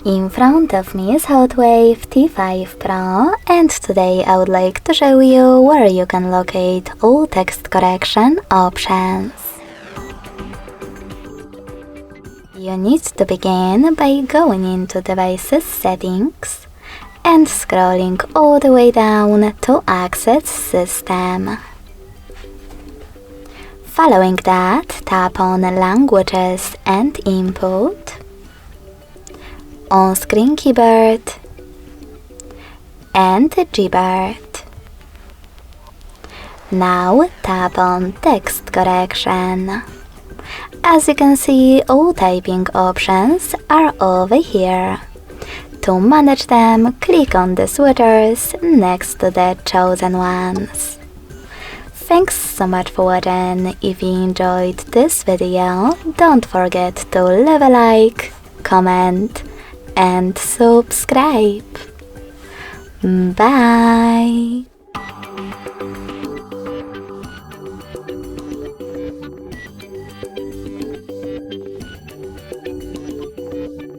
In front of me is Hotwav T5 Pro, and today I would like to show you where you can locate all text correction options. You need to begin by going into Devices Settings and scrolling all the way down to Access System. Following that, tap on Languages and Input, On-Screen Keyboard, and Gboard. Now tap on Text Correction. As you can see, all typing options are over here. To manage them, click on the switches next to the chosen ones. Thanks so much for watching. If you enjoyed this video, don't forget to leave a like, comment, and subscribe. Bye!